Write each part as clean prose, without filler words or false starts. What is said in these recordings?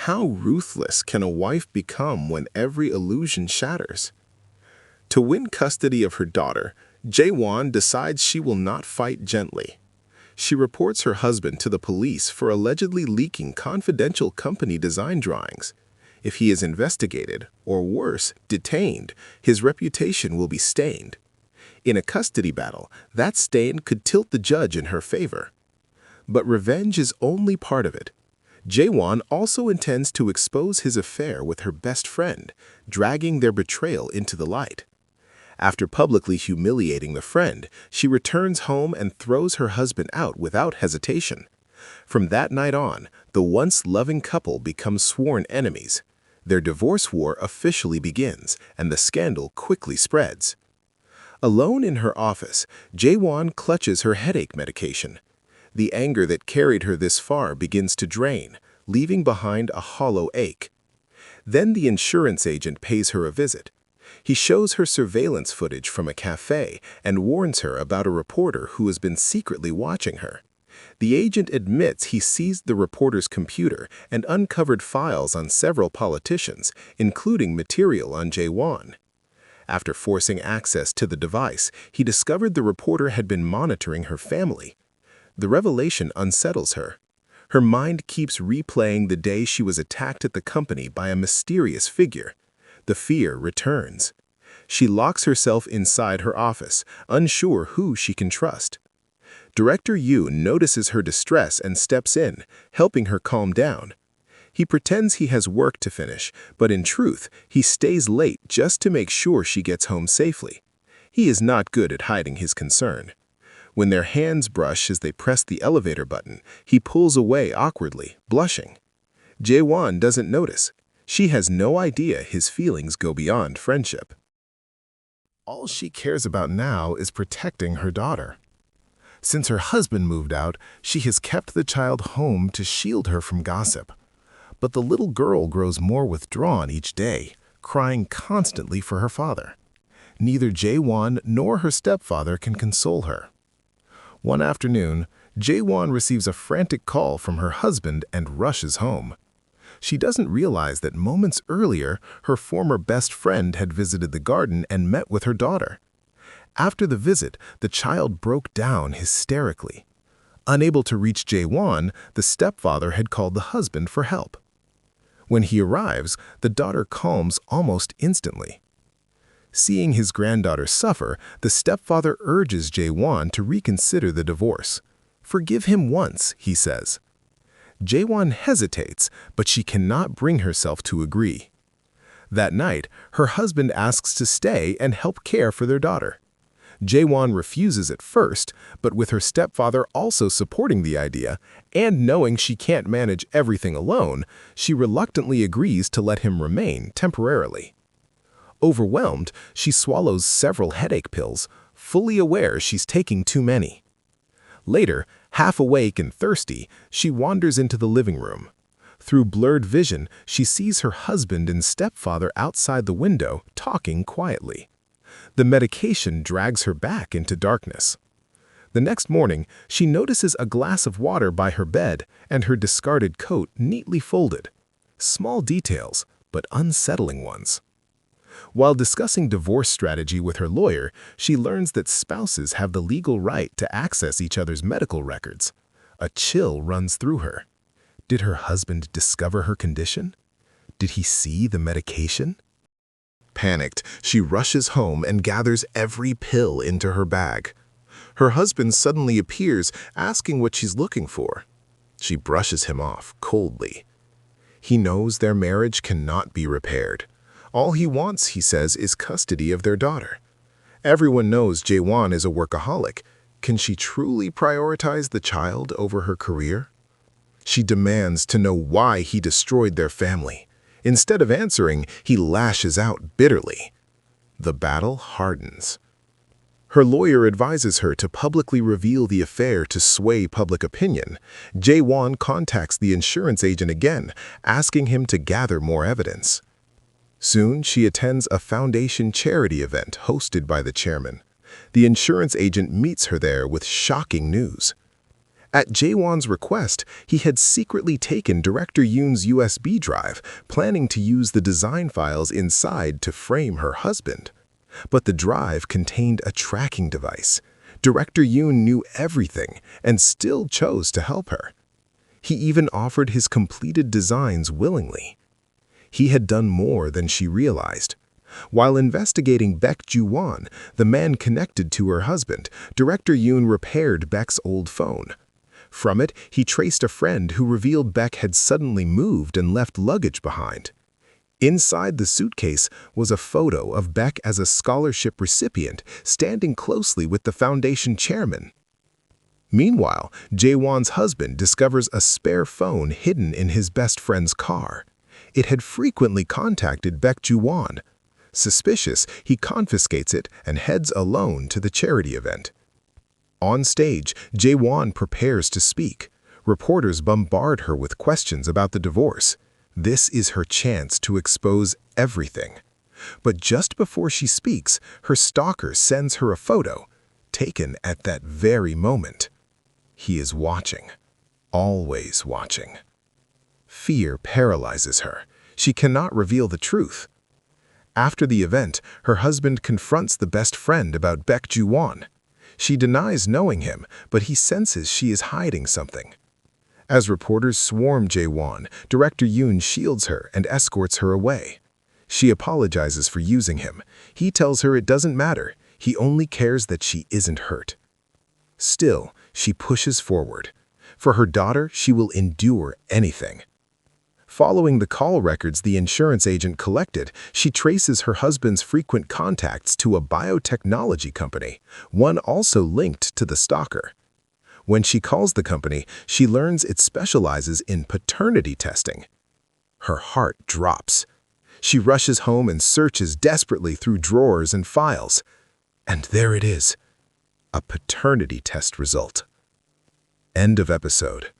How ruthless can a wife become when every illusion shatters? To win custody of her daughter, Jae-won decides she will not fight gently. She reports her husband to the police for allegedly leaking confidential company design drawings. If he is investigated, or worse, detained, his reputation will be stained. In a custody battle, that stain could tilt the judge in her favor. But revenge is only part of it. Jae-won also intends to expose his affair with her best friend, dragging their betrayal into the light. After publicly humiliating the friend, she returns home and throws her husband out without hesitation. From that night on, the once loving couple become sworn enemies. Their divorce war officially begins, and the scandal quickly spreads. Alone in her office, Jae-won clutches her headache medication. The anger that carried her this far begins to drain, leaving behind a hollow ache. Then the insurance agent pays her a visit. He shows her surveillance footage from a cafe and warns her about a reporter who has been secretly watching her. The agent admits he seized the reporter's computer and uncovered files on several politicians, including material on Jae-won. After forcing access to the device, he discovered the reporter had been monitoring her family. The revelation unsettles her. Her mind keeps replaying the day she was attacked at the company by a mysterious figure. The fear returns. She locks herself inside her office, unsure who she can trust. Director Yoon notices her distress and steps in, helping her calm down. He pretends he has work to finish, but in truth, he stays late just to make sure she gets home safely. He is not good at hiding his concern. When their hands brush as they press the elevator button, he pulls away awkwardly, blushing. Jae-won doesn't notice. She has no idea his feelings go beyond friendship. All she cares about now is protecting her daughter. Since her husband moved out, she has kept the child home to shield her from gossip. But the little girl grows more withdrawn each day, crying constantly for her father. Neither Jae-won nor her stepfather can console her. One afternoon, Jae-won receives a frantic call from her husband and rushes home. She doesn't realize that moments earlier, her former best friend had visited the garden and met with her daughter. After the visit, the child broke down hysterically. Unable to reach Jae-won, the stepfather had called the husband for help. When he arrives, the daughter calms almost instantly. Seeing his granddaughter suffer, the stepfather urges Jae-won to reconsider the divorce. "Forgive him once," he says. Jae-won hesitates, but she cannot bring herself to agree. That night, her husband asks to stay and help care for their daughter. Jae-won refuses at first, but with her stepfather also supporting the idea, and knowing she can't manage everything alone, she reluctantly agrees to let him remain temporarily. Overwhelmed, she swallows several headache pills, fully aware she's taking too many. Later, half awake and thirsty, she wanders into the living room. Through blurred vision, she sees her husband and stepfather outside the window, talking quietly. The medication drags her back into darkness. The next morning, she notices a glass of water by her bed and her discarded coat neatly folded. Small details, but unsettling ones. While discussing divorce strategy with her lawyer, she learns that spouses have the legal right to access each other's medical records. A chill runs through her. Did her husband discover her condition? Did he see the medication? Panicked, she rushes home and gathers every pill into her bag. Her husband suddenly appears, asking what she's looking for. She brushes him off coldly. He knows their marriage cannot be repaired. All he wants, he says, is custody of their daughter. Everyone knows Jae-won is a workaholic. Can she truly prioritize the child over her career? She demands to know why he destroyed their family. Instead of answering, he lashes out bitterly. The battle hardens. Her lawyer advises her to publicly reveal the affair to sway public opinion. Jae-won contacts the insurance agent again, asking him to gather more evidence. Soon, she attends a foundation charity event hosted by the chairman. The insurance agent meets her there with shocking news. At Jae-won's request, he had secretly taken director Yoon's USB drive, planning to use the design files inside to frame her husband. But the drive contained a tracking device. Director Yoon knew everything and still chose to help her. He even offered his completed designs willingly. He had done more than she realized. While investigating Baek Joo-won, the man connected to her husband, director Yoon repaired Baek's old phone. From it, he traced a friend who revealed Baek had suddenly moved and left luggage behind. Inside the suitcase was a photo of Baek as a scholarship recipient standing closely with the foundation chairman. Meanwhile, Jae-won's husband discovers a spare phone hidden in his best friend's car. It had frequently contacted Baek Joo-won. Suspicious, he confiscates it and heads alone to the charity event. On stage, Jae-won prepares to speak. Reporters bombard her with questions about the divorce. This is her chance to expose everything. But just before she speaks, her stalker sends her a photo, taken at that very moment. He is watching, always watching. Fear paralyzes her. She cannot reveal the truth. After the event, her husband confronts the best friend about Baek Joo-won. She denies knowing him, but he senses she is hiding something. As reporters swarm Jae-won, director Yoon shields her and escorts her away. She apologizes for using him. He tells her it doesn't matter. He only cares that she isn't hurt. Still, she pushes forward. For her daughter, she will endure anything. Following the call records the insurance agent collected, she traces her husband's frequent contacts to a biotechnology company, one also linked to the stalker. When she calls the company, she learns it specializes in paternity testing. Her heart drops. She rushes home and searches desperately through drawers and files. And there it is, a paternity test result. End of episode.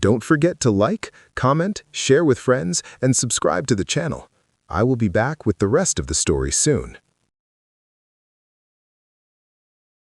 Don't forget to like, comment, share with friends, and subscribe to the channel. I will be back with the rest of the story soon.